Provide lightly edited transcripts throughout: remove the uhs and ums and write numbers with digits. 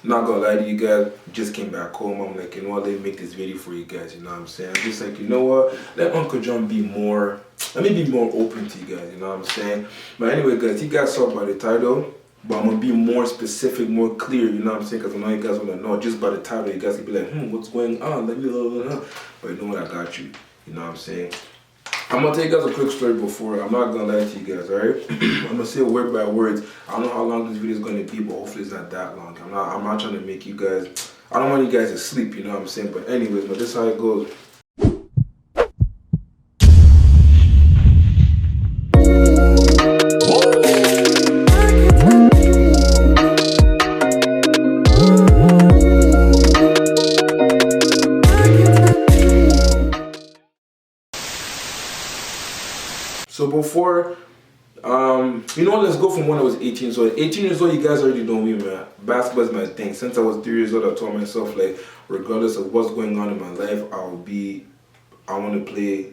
Not gonna lie to you guys, just came back home. I'm like, you know what, let me make this video for you guys, you know what I'm saying? I'm just like, you know what, let Uncle John be more, let me be more open to you guys, you know what I'm saying? But anyway, guys, you guys saw by the title, but I'm gonna be more specific, more clear, you know what I'm saying? Because I know you guys wanna know, just by the title, you guys can be like, what's going on? Let me know. But you know what, I got you, you know what I'm saying? I'm gonna tell you guys a quick story before. I'm not gonna lie to you guys, alright? I'm gonna say word by word. I don't know how long this video is gonna be, but hopefully it's not that long. I'm not trying to make you guys, I don't want you guys to sleep, you know what I'm saying? But anyways, but this is how it goes. So before, you know what, let's go from when I was 18. So at 18 years old, you guys already know me, man. Basketball is my thing. Since I was 3 years old, I told myself, like, regardless of what's going on in my life, I want to play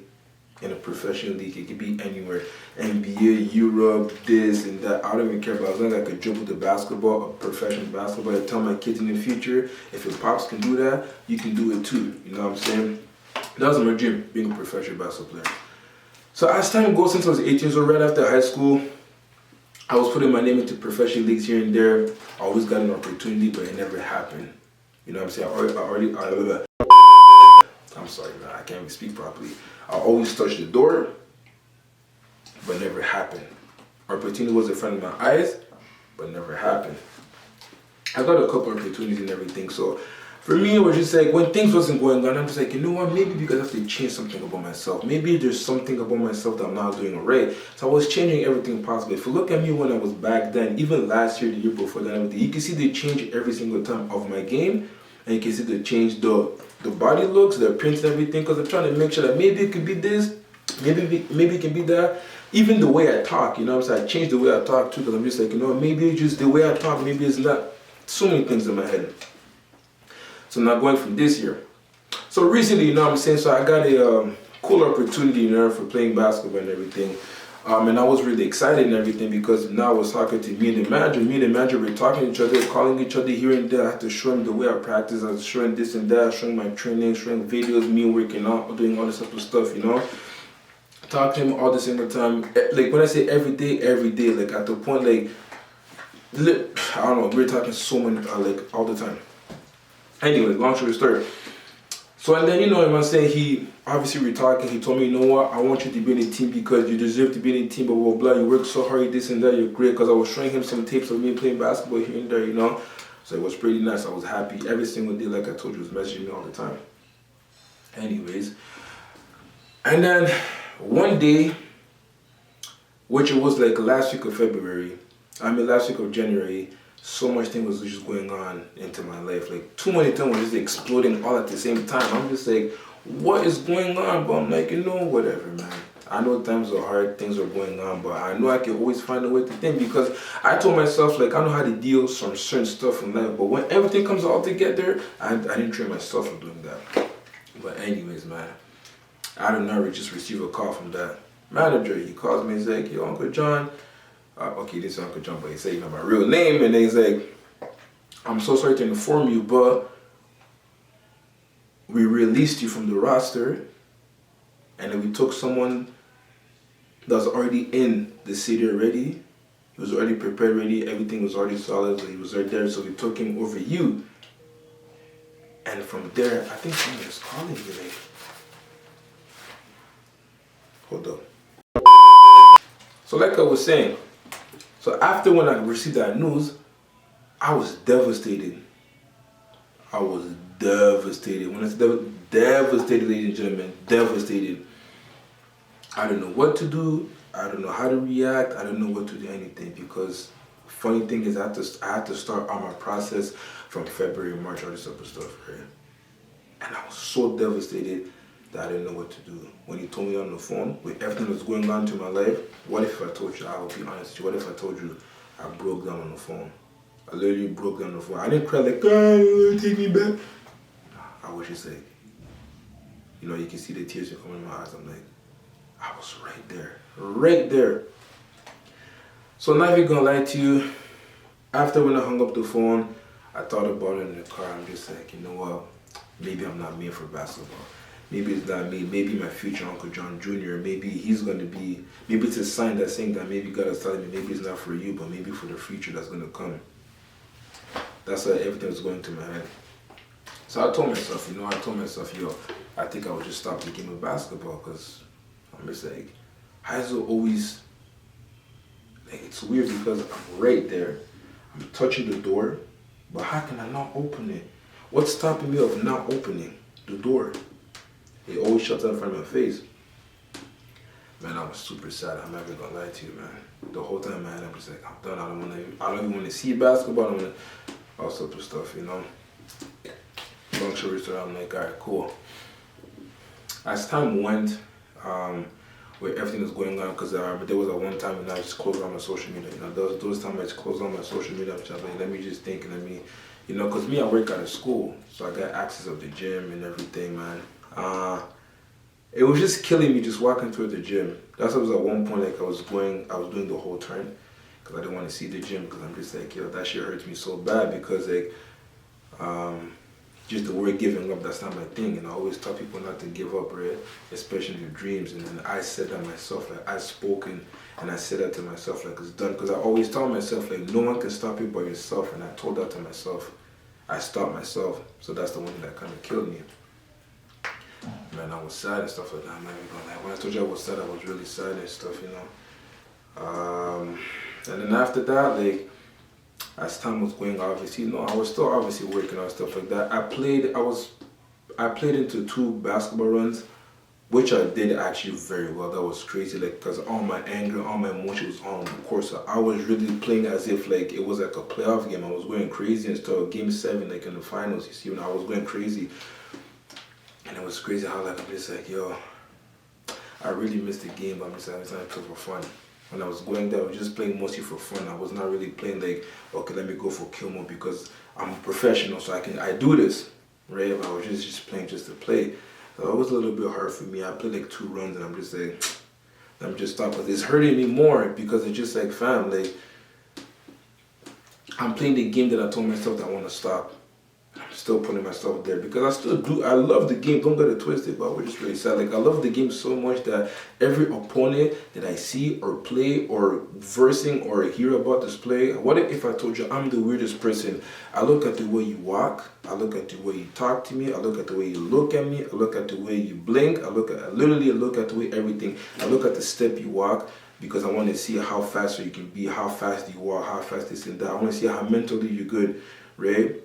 in a professional league. It could be anywhere. NBA, Europe, this and that. I don't even care about, as long as I could dribble the basketball, a professional basketball. I tell my kids in the future, if your pops can do that, you can do it too. You know what I'm saying? That was my dream, being a professional basketball player. So as time goes, since I was 18 years old, right after high school, I was putting my name into professional leagues here and there. I always got an opportunity, but it never happened. You know what I'm saying? I'm sorry, man, I can't even speak properly. I always touched the door, but never happened. Opportunity was in front of my eyes, but never happened. I got a couple opportunities and everything, so for me, it was just like, when things wasn't going on, I'm just like, you know what, maybe because I have to change something about myself. Maybe there's something about myself that I'm not doing right. So I was changing everything possible. If you look at me when I was back then, even last year, the year before that, everything, you can see the change every single time of my game. And you can see the change, the body looks, the appearance and everything, because I'm trying to make sure that maybe it could be this, maybe it can be that. Even the way I talk, you know what I'm saying? I changed the way I talk too, because I'm just like, you know, maybe it's just the way I talk, maybe it's not. So many things in my head. So now going from this year. So recently, you know what I'm saying, so I got a cool opportunity, you know, for playing basketball and everything. And I was really excited and everything, because now I was talking to me and the manager. Me and the manager were talking to each other, calling each other here and there. I had to show him the way I practice. I was showing this and that, showing my training, showing videos, me working out, doing all this type of stuff, you know. Talking to him all the single time. Like when I say every day, like at the point, like, I don't know, we're talking so many, like all the time. Anyway, long story short. So and then, you know, I'm saying, he obviously we're talking. He told me, you know what, I want you to be in a team because you deserve to be in a team. Blah blah blah. You work so hard, this and that. You're great. Because I was showing him some tapes of me playing basketball here and there, you know. So it was pretty nice. I was happy every single day. Like I told you, he was messaging me all the time. Anyways, and then one day, which it was like last week of January. So much thing was just going on into my life. Like too many things were just exploding all at the same time. I'm just like, what is going on? But I'm like, you know, whatever, man. I know times are hard, things are going on, but I know I can always find a way to think, because I told myself, like, I know how to deal with some certain stuff in life, but when everything comes all together, I didn't train myself for doing that. But anyways, man, I don't know, just received a call from that manager. He calls me, he's like, yo, Uncle John, okay, this is Uncle John, but he said, you know, my real name, and then he's like, I'm so sorry to inform you, but we released you from the roster, and then we took someone that was already in the city already. He was already prepared, ready, everything was already solid, so he was right there, so we took him over you. And from there, I think someone was calling me, like, hold up. So like I was saying, so after when I received that news, I was devastated. I was devastated. When I say devastated, ladies and gentlemen, devastated. I don't know what to do. I don't know how to react. I don't know what to do, anything, because funny thing is I had to start on my process from February, March, all this type of stuff, right? And I was so devastated that I didn't know what to do. When he told me on the phone, with everything that's going on to my life, what if I told you, I will be honest with you, what if I told you I broke down on the phone? I literally broke down on the phone. I didn't cry like, God, take me back. I was just like, you know, you can see the tears coming in my eyes. I'm like, I was right there, right there. So not even gonna lie to you, after when I hung up the phone, I thought about it in the car. I'm just like, you know what? Maybe I'm not made for basketball. Maybe it's not me. Maybe my future Uncle John Jr. Maybe he's going to be, maybe it's a sign that's saying that maybe God is telling me maybe it's not for you, but maybe for the future that's going to come. That's how everything was going through my head. So I told myself, yo, I think I would just stop the game of basketball because I'm just like, high school always, like, it's weird because I'm right there. I'm touching the door, but how can I not open it? What's stopping me of not opening the door? It always shuts in front of my face. Man, I was super sad. I'm not even gonna lie to you, man. The whole time, man, I'm just like, I'm done. I don't even want to see basketball. I don't want all sorts of stuff, you know. Long story short, I'm like, all right, cool. As time went, where everything was going on, because there was a one time when I just closed on my social media. You know, those times I just closed on my social media. I'm just like, let me just think, and you know, because me, I work out of school, so I got access of the gym and everything, man. It was just killing me just walking through the gym. That's why it was at one point, like I was doing the whole turn, because I didn't want to see the gym, because I'm just like, yo, that shit hurts me so bad, because like, just the word giving up, that's not my thing. And I always tell people not to give up, right? Especially your dreams. And then I said that myself, like I spoken, and I said that to myself, like it's done. Because I always tell myself, like no one can stop you but yourself. And I told that to myself. I stopped myself. So that's the one thing that kind of killed me. Man, I was sad and stuff like that. I'm not even gonna lie. When I told you I was sad, I was really sad and stuff, you know. And then after that, like, as time was going, obviously, you know, I was still obviously working on stuff like that. I played into 2 basketball runs, which I did actually very well. That was crazy, like, because all my anger, all my emotion was on the court. So I was really playing as if like it was like a playoff game. I was going crazy and stuff. Game 7, like in the finals, you see, when I was going crazy. And it was crazy how like I'm just like, yo, I really missed the game, but I'm just like, it's not for fun. When I was going there, I was just playing mostly for fun. I was not really playing like, okay, let me go for kill mode because I'm a professional, so I do this, right? But I was just playing just to play. So it was a little bit hard for me. I played like 2 runs and I'm just like, let me just stop. But it's hurting me more because it's just like, fam, like, I'm playing the game that I told myself that I want to stop. I'm still putting myself there because I love the game, don't get it twisted, but we're just really sad. Like, I love the game so much that every opponent that I see or play or versing or hear about this play, what if I told you I'm the weirdest person? I look at the way you walk, I look at the way you talk to me, I look at the way you look at me, I look at the way you blink, I look at the way everything, I look at the step you walk, because I want to see how fast you can be, how fast you walk, how fast this and that. I want to see how mentally you're good, right?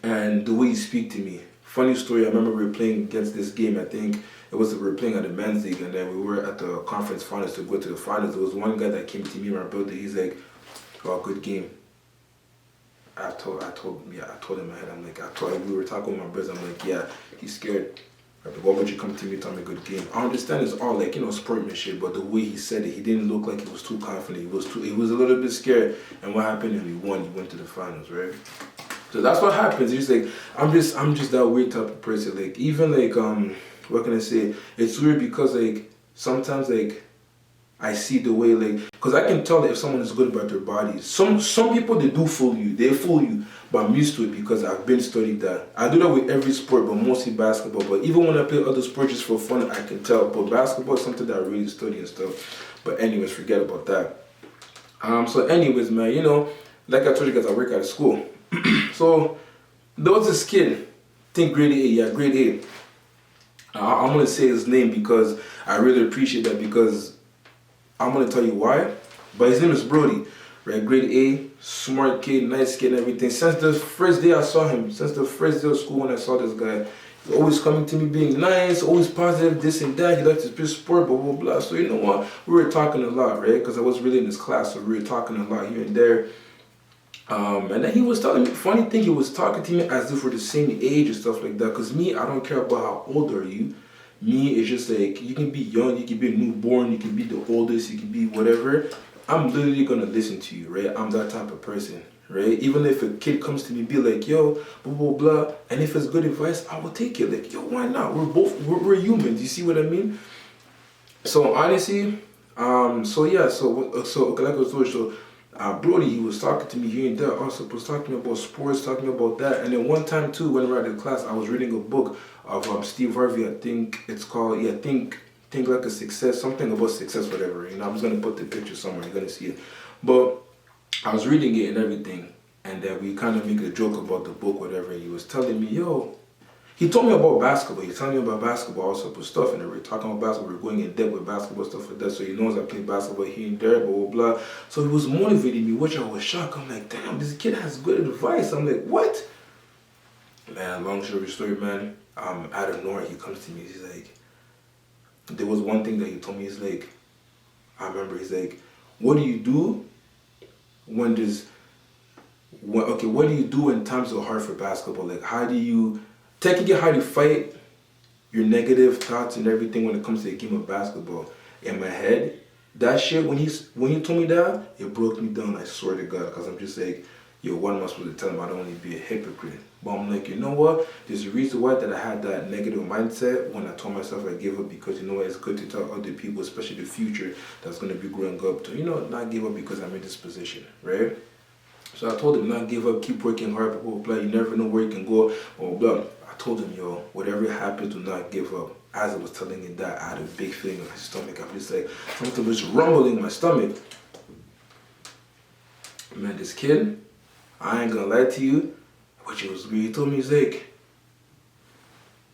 And the way you speak to me. Funny story, I remember we were playing against this game, I think we were playing at the men's league, and then we were at the conference finals to go to the finals. There was one guy that came to me in my building, he's like, oh, good game. I told him in my head, I'm like, we were talking with my brothers, I'm like, yeah, he's scared. Like, why would you come to me and tell me a good game? I understand it's all like, you know, sportsmanship, but the way he said it, he didn't look like he was too confident. He was a little bit scared. And what happened? And he went to the finals, right? So that's what happens. It's just like, I'm just that weird type of person. Like, even like, what can I say? It's weird because like, sometimes like, I see the way like, because I can tell if someone is good about their bodies. Some people, they do fool you. They fool you. But I'm used to it because I've been studied that. I do that with every sport, but mostly basketball. But even when I play other sports just for fun, I can tell. But basketball is something that I really study and stuff. But anyways, forget about that. So anyways, man, you know, like I told you guys, I work at a school. So there was this kid, I think grade 8. I'm going to say his name because I really appreciate that, because I'm going to tell you why. But his name is Brody, right? Grade 8, smart kid, nice kid and everything. Since the first day I saw him, since the first day of school when I saw this guy, he's always coming to me being nice, always positive, this and that. He likes to play sport, blah, blah, blah. So you know what? We were talking a lot, right? Because I was really in his class, so we were talking a lot here and there. And then he was telling me, funny thing, he was talking to me as if we're the same age and stuff like that. Because me, I don't care about how old are you. Me, it's just like, you can be young, you can be a newborn, you can be the oldest, you can be whatever. I'm literally going to listen to you, right? I'm that type of person, right? Even if a kid comes to me, be like, yo, blah, blah, blah. And if it's good advice, I will take it. Like, yo, why not? We're humans. You see what I mean? So honestly, so like I was told, so Brody, he was talking to me here and there. Also, was talking to me about sports, talking about that. And then one time too, when we were at the class, I was reading a book of Steve Harvey. I think it's called Think Like a Success, something about success, whatever. You know, I'm just gonna put the picture somewhere. You're gonna see it. But I was reading it and everything, and then we kind of make a joke about the book, whatever. He was telling me, yo. He told me about basketball. He told me about basketball, all sorts of stuff, and we were talking about basketball. We were going in depth with basketball stuff like that. So he knows I play basketball here and there, blah blah blah. So he was motivating me, which I was shocked. I'm like, damn, this kid has good advice. I'm like, what? Man, long story short, man. Out of nowhere, he comes to me. He's like, there was one thing that he told me. He's like, I remember. He's like, what do you do when there's, what do you do when times are hard for basketball? Like, how do you fight your negative thoughts and everything when it comes to the game of basketball? In my head, that shit, when he told me that, it broke me down, I swear to God, because I'm just like, yo, what am I supposed to tell him? I don't want to be a hypocrite. But I'm like, you know what? There's a reason why that I had that negative mindset when I told myself I gave up, because you know what, it's good to tell other people, especially the future that's going to be growing up, to, you know, not give up because I'm in this position, right? So I told him, not give up, keep working hard, blah, blah, blah. You never know where you can go, blah, blah, blah. I told him, yo, whatever happens, do not give up. As I was telling him that, I had a big feeling in my stomach. I'm just like, something was rumbling in my stomach. Man, this kid, I ain't gonna lie to you, which was weird. He told me, he's like,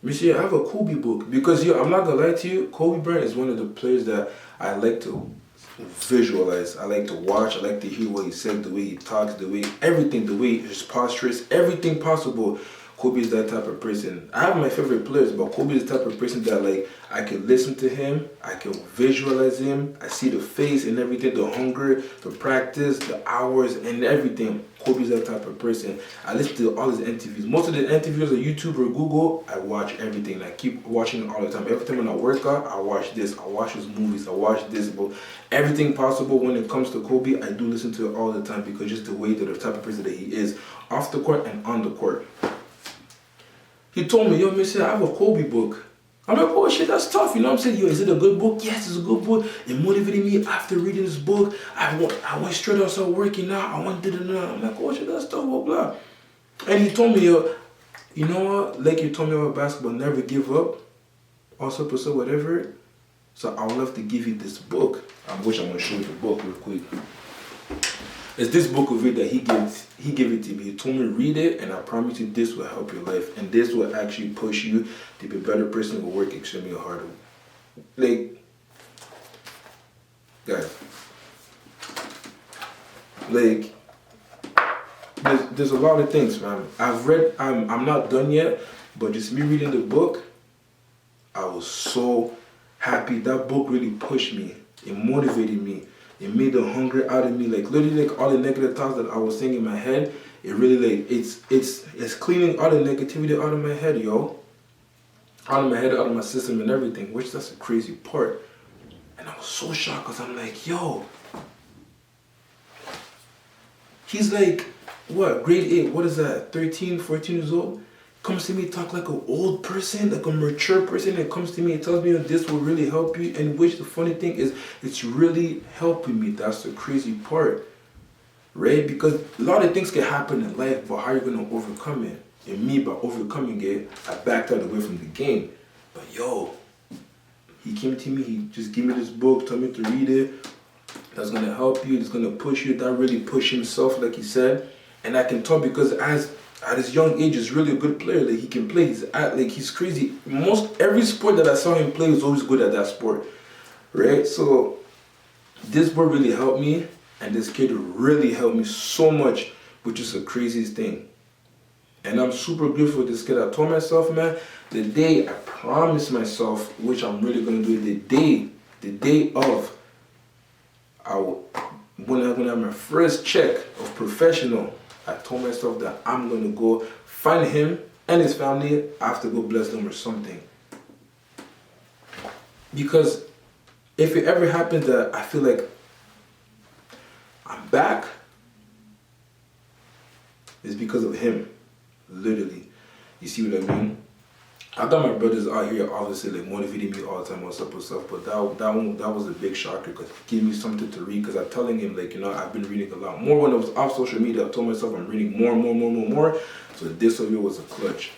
Monsieur, I have a Kobe book. Because, yo, I'm not gonna lie to you, Kobe Bryant is one of the players that I like to visualize. I like to watch. I like to hear what he said, the way he talks, the way everything, the way his posture is, everything possible. Kobe is that type of person. I have my favorite players, but Kobe is the type of person that, like, I can listen to him, I can visualize him, I see the face and everything, the hunger, the practice, the hours and everything. Kobe is that type of person. I listen to all his interviews. Most of the interviews on YouTube or Google, I watch everything. I keep watching it all the time. Every time when I work out, I watch this. I watch his movies. I watch this. But everything possible when it comes to Kobe, I do listen to it all the time, because just the way that the type of person that he is, off the court and on the court. He told me, yo, Mister, I have a Kobe book. I'm like, oh shit, that's tough. You know what I'm saying? Yo, is it a good book? Yes, it's a good book. It motivated me after reading this book. I went straight out, started working out. I went to the night. I'm like, oh shit, that's tough, blah, blah. And he told me, yo, you know what? Like you told me about basketball, never give up. Also, pursue whatever. So I would love to give you this book. Which I'm going to show you the book real quick. It's this book of it that he gave it to me. He told me read it, and I promise you this will help your life, and this will actually push you to be a better person who will work extremely harder. Like, guys, like, there's a lot of things, man. I'm not done yet, but just me reading the book, I was so happy. That book really pushed me. It motivated me. It made the hunger out of me. Like, literally, like, all the negative thoughts that I was saying in my head, it really, like, it's cleaning all the negativity out of my head, yo. Out of my head, out of my system and everything, which that's the crazy part. And I was so shocked, because I'm like, yo. He's like, what, grade 8, what is that, 13, 14 years old? Comes to me, talk like an old person, like a mature person. It comes to me, it tells me that this will really help you. And which the funny thing is, it's really helping me. That's the crazy part, right? Because a lot of things can happen in life, but how are you going to overcome it? And me, by overcoming it, I backed out away from the game. But yo, he came to me, he just gave me this book, told me to read it. That's going to help you, it's going to push you. That really pushed himself, like he said. And I can tell, because at his young age, he's really a good player. Like, he can play. He's crazy. Every sport that I saw him play, was always good at that sport, right? So this book really helped me, and this kid really helped me so much, which is the craziest thing. And I'm super grateful for this kid. I told myself, man, the day I promised myself, which I'm really gonna do, the day of, when I have my first check of professional, I told myself that I'm going to go find him and his family. I have to go bless them or something. Because if it ever happens that I feel like I'm back, it's because of him. Literally. You see what I mean? I got my brothers out here obviously like motivating me all the time on stuff, but that was a big shocker because it gave me something to read. Because I'm telling him like, you know, I've been reading a lot more when I was off social media. I told myself I'm reading more. So this video was a clutch.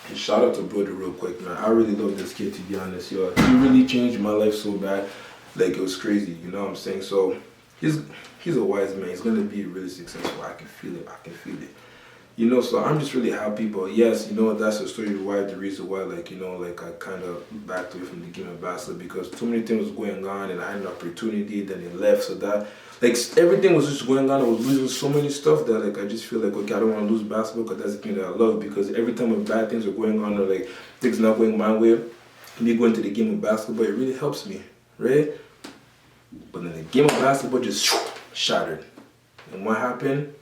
And shout out to Brody real quick, man. I really love this kid, to be honest, yo. He really changed my life so bad, like it was crazy. You know what I'm saying? So he's a wise man. He's gonna be really successful. I can feel it. You know, so I'm just really happy. But yes, you know, that's the story why, the reason why, like, you know, like I kind of backed away from the game of basketball because too many things was going on and I had an opportunity, then it left. So that, like, everything was just going on. I was losing so many stuff that, like, I just feel like, okay, I don't want to lose basketball because that's the thing that I love. Because every time when bad things are going on or, like, things not going my way, me going to the game of basketball, it really helps me, right? But then the game of basketball just shattered. And what happened?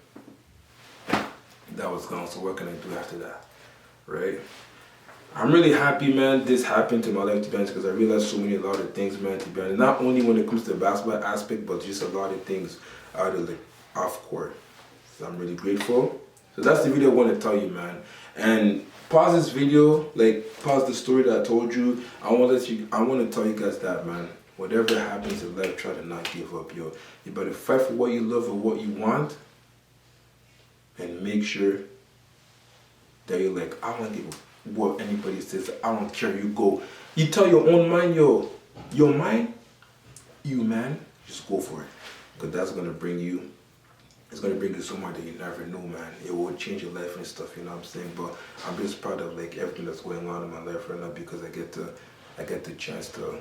That was gone. So what can I do after that, right? I'm really happy, man, this happened to my life, to be honest, because I realized a lot of things, man, to be honest. Not only when it comes to the basketball aspect, but just a lot of things out of, like, off court. So I'm really grateful. So that's the video I want to tell you, man. And pause this video, like, pause the story that I told you. I want to tell you guys that, man. Whatever happens in life, try to not give up, yo. You better fight for what you love and what you want. And make sure that you're like, I don't give a what anybody says. I don't care. You go. You tell your own mind, yo. Your mind, you, man, just go for it. Because that's going to bring you, it's going to bring you somewhere that you never knew, man. It will change your life and stuff, you know what I'm saying? But I'm just proud of, like, everything that's going on in my life right now because I get the chance to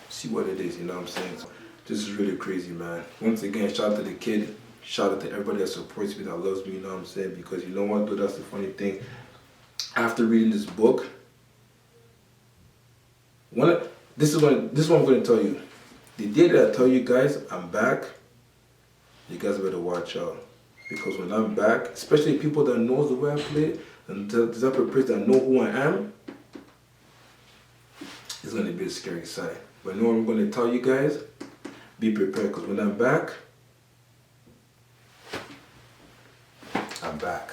see what it is, you know what I'm saying? So this is really crazy, man. Once again, shout out to the kid. Shout out to everybody that supports me, that loves me, you know what I'm saying? Because you know what, dude, that's the funny thing. After reading this book, this is what I'm going to tell you. The day that I tell you guys I'm back, you guys better watch out. Because when I'm back, especially people that knows the way I play, and the type of person that know who I am, it's going to be a scary sight. But you know what I'm going to tell you guys? Be prepared, because when I'm back, I'm back.